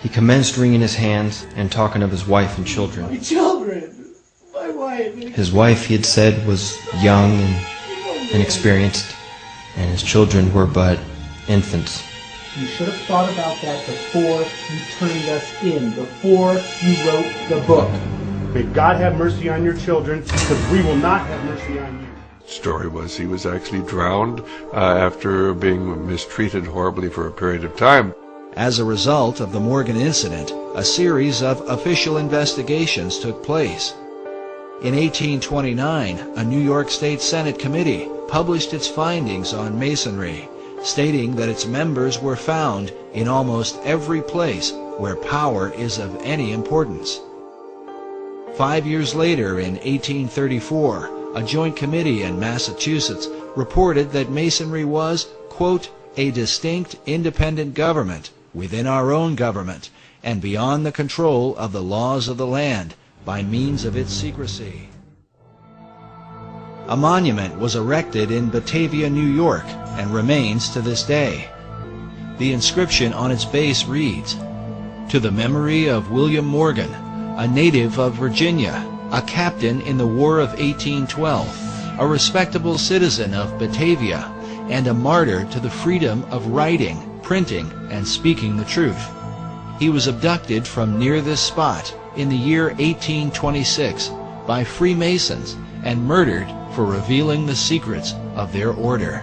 He commenced wringing his hands and talking of his wife and children. My children! My wife! His wife, he had said, was young and inexperienced, and his children were but infants. You should have thought about that before you turned us in, before you wrote the book. May God have mercy on your children, because we will not have mercy on you. Story was he was actually drowned after being mistreated horribly for a period of time. As a result of the Morgan incident, a series of official investigations took place. In 1829, a New York State Senate committee published its findings on Masonry, stating that its members were found in almost every place where power is of any importance. 5 years later, in 1834, a joint committee in Massachusetts reported that Masonry was, quote, a distinct independent government within our own government and beyond the control of the laws of the land by means of its secrecy. A monument was erected in Batavia, New York, and remains to this day. The inscription on its base reads, "To the memory of William Morgan, a native of Virginia, a captain in the War of 1812, a respectable citizen of Batavia, and a martyr to the freedom of writing, printing, and speaking the truth. He was abducted from near this spot in the year 1826 by Freemasons and murdered for revealing the secrets of their order."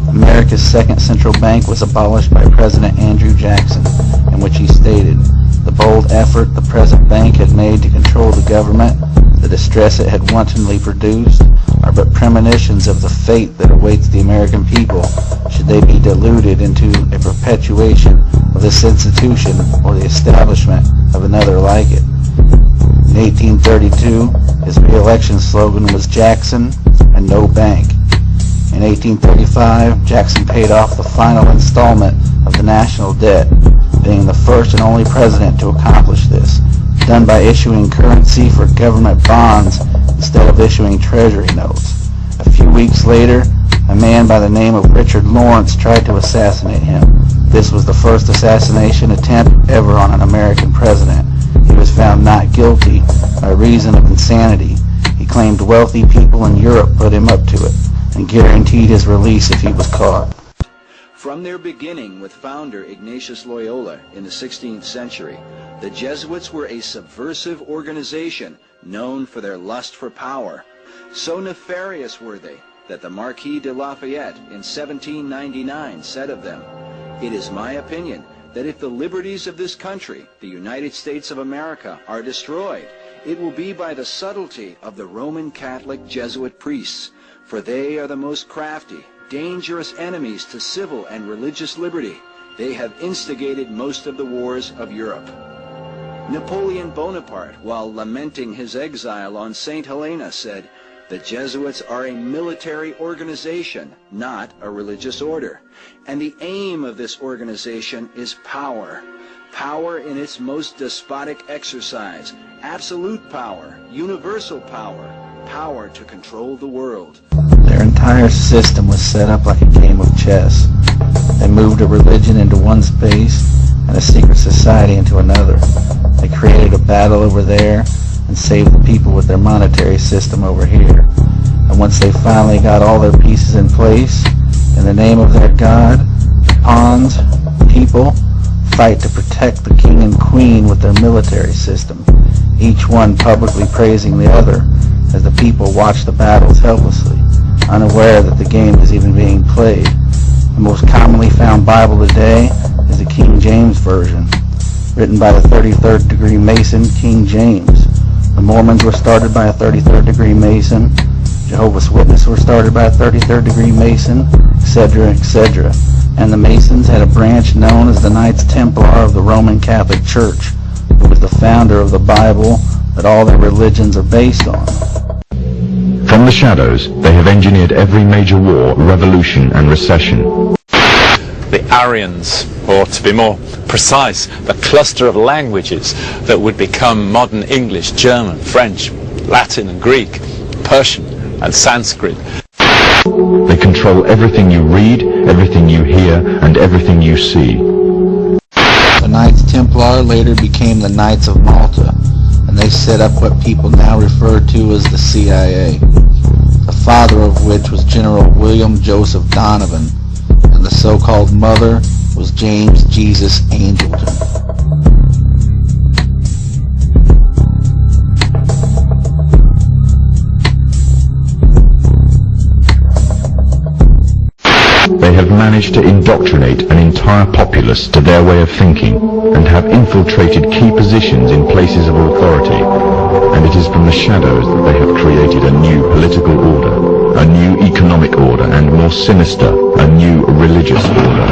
America's second central bank was abolished by President Andrew Jackson, in which he stated, "The bold effort the present bank had made to control the government, the distress it had wantonly produced, are but premonitions of the fate that awaits the American people should they be deluded into a perpetuation of this institution or the establishment of another like it." In 1832, his re-election slogan was "Jackson and no bank." In 1835, Jackson paid off the final installment of the national debt, being the first and only president to accomplish this, done by issuing currency for government bonds instead of issuing treasury notes. A few weeks later, a man by the name of Richard Lawrence tried to assassinate him. This was the first assassination attempt ever on an American president. He was found not guilty by reason of insanity. He claimed wealthy people in Europe put him up to it and guaranteed his release if he was caught. From their beginning with founder Ignatius Loyola in the 16th century, the Jesuits were a subversive organization known for their lust for power. So nefarious were they that the Marquis de Lafayette in 1799 said of them, "It is my opinion that if the liberties of this country, the United States of America, are destroyed, it will be by the subtlety of the Roman Catholic Jesuit priests, for they are the most crafty, dangerous enemies to civil and religious liberty. They have instigated most of the wars of Europe." Napoleon Bonaparte, while lamenting his exile on St. Helena, said, "The Jesuits are a military organization, not a religious order. And the aim of this organization is power. Power in its most despotic exercise, absolute power, universal power, power to control the world." Their entire system was set up like a game of chess. They moved a religion into one space and a secret society into another. They created a battle over there and saved the people with their monetary system over here. And once they finally got all their pieces in place, in the name of their God, the pawns, people, fight to protect the king and queen with their military system, each one publicly praising the other as the people watch the battles helplessly, unaware that the game is even being played. The most commonly found Bible today is the King James Version, written by the 33rd degree Mason, King James. The Mormons were started by a 33rd degree Mason. Jehovah's Witnesses were started by a 33rd degree Mason, etc., etc. And the Masons had a branch known as the Knights Templar of the Roman Catholic Church, who was the founder of the Bible that all their religions are based on. From the shadows, they have engineered every major war, revolution, and recession. The Aryans, or to be more precise, the cluster of languages that would become modern English, German, French, Latin and Greek, Persian and Sanskrit. They control everything you read, everything you hear, and everything you see. The Templar later became the Knights of Malta, and they set up what people now refer to as the CIA, the father of which was General William Joseph Donovan, and the so-called mother was James Jesus Angleton. They have managed to indoctrinate an entire populace to their way of thinking and have infiltrated key positions in places of authority. And it is from the shadows that they have created a new political order, a new economic order, and more sinister, a new religious order.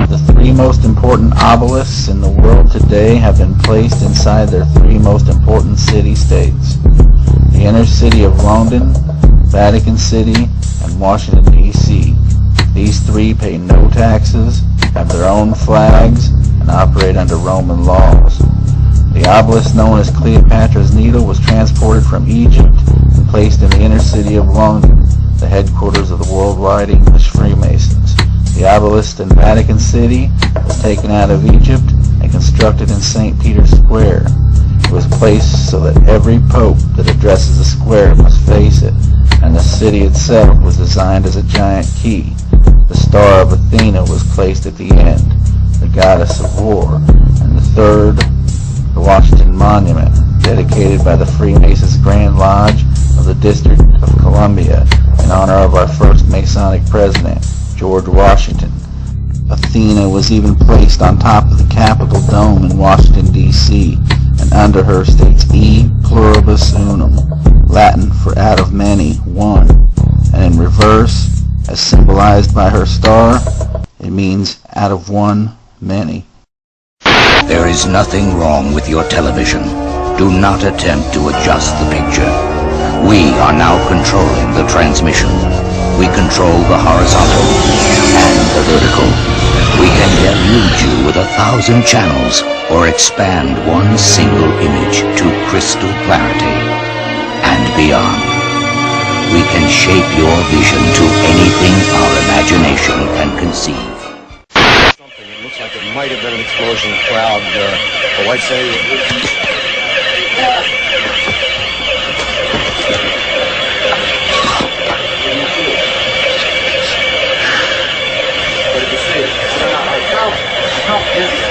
The three most important obelisks in the world today have been placed inside their three most important city-states: the inner city of London, Vatican City, and Washington, D.C. These three pay no taxes, have their own flags, and operate under Roman laws. The obelisk known as Cleopatra's Needle was transported from Egypt and placed in the inner city of London, the headquarters of the worldwide English Freemasons. The obelisk in Vatican City was taken out of Egypt and constructed in St. Peter's Square. It was placed so that every pope that addresses the square must face it, and the city itself was designed as a giant key. The Star of Athena was placed at the end, the goddess of war, and the third, the Washington Monument, dedicated by the Freemasons Grand Lodge of the District of Columbia in honor of our first Masonic president, George Washington. Athena was even placed on top of the Capitol Dome in Washington, D.C., and under her states E pluribus unum, Latin for out of many, one, and in reverse, as symbolized by her star, it means out of one, many. There is nothing wrong with your television. Do not attempt to adjust the picture. We are now controlling the transmission. We control the horizontal and the vertical. We can deluge you with 1,000 channels or expand one single image to crystal clarity and beyond. We can shape your vision to anything our imagination can conceive. Something. It looks like it might have been an explosion of cloud. The white say. What did you see? How is it?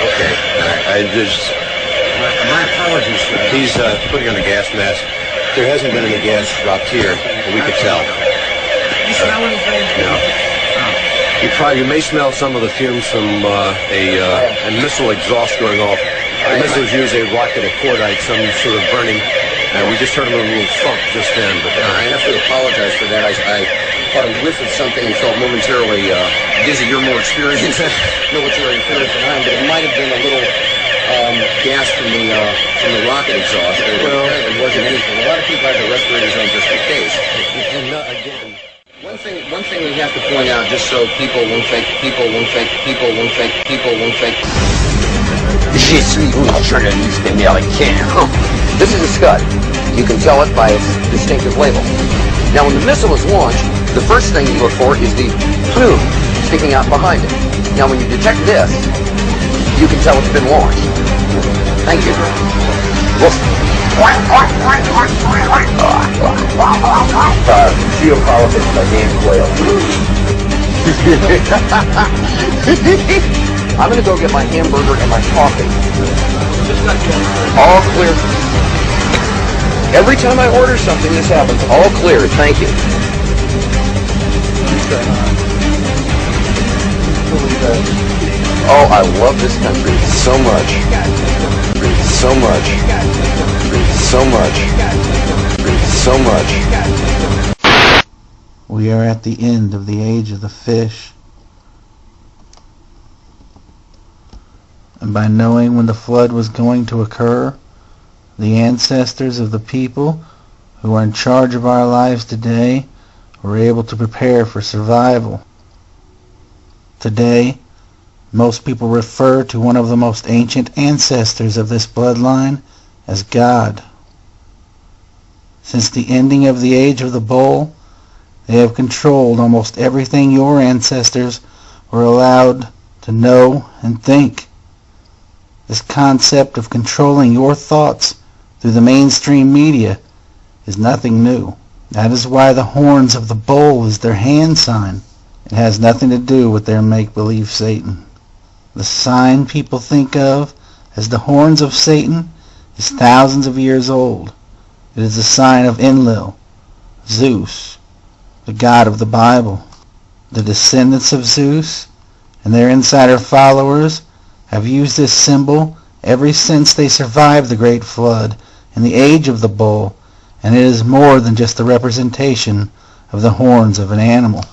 Okay. I just. My apologies, sir. He's putting on a gas mask. There hasn't been any gas dropped here, but we could tell. You smell anything? No. You may smell some of the fumes from a missile exhaust going off. The missiles use a rocket, a cordite, some sort of burning. We just heard a little thump just then. But I have to apologize for that. I caught a whiff of something and felt momentarily dizzy. You're more experienced, military experience than I am, but it might have been a little gas from the rocket exhaust. It wasn't anything. A lot of people have the respirators on just in case. And again, one thing we have to point out, just so people won't fake. This is a Scud. You can tell it by its distinctive label. Now, when the missile is launched, the first thing you look for is the plume sticking out behind it. Now, when you detect this, you can tell it's been launched. Thank you. Geopolitics by Dan Quayle. I'm going to go get my hamburger and my coffee. All clear. Every time I order something, this happens. All clear. Thank you. Oh, I love this country so much. So much. So much. So much. We are at the end of the age of the fish. And by knowing when the flood was going to occur, the ancestors of the people who are in charge of our lives today were able to prepare for survival. Today, most people refer to one of the most ancient ancestors of this bloodline as God. Since the ending of the age of the bull, they have controlled almost everything your ancestors were allowed to know and think. This concept of controlling your thoughts through the mainstream media is nothing new. That is why the horns of the bull is their hand sign. It has nothing to do with their make-believe Satan. The sign people think of as the horns of Satan is thousands of years old. It is the sign of Enlil, Zeus, the god of the Bible. The descendants of Zeus and their insider followers have used this symbol ever since they survived the Great Flood in the age of the bull, and it is more than just a representation of the horns of an animal.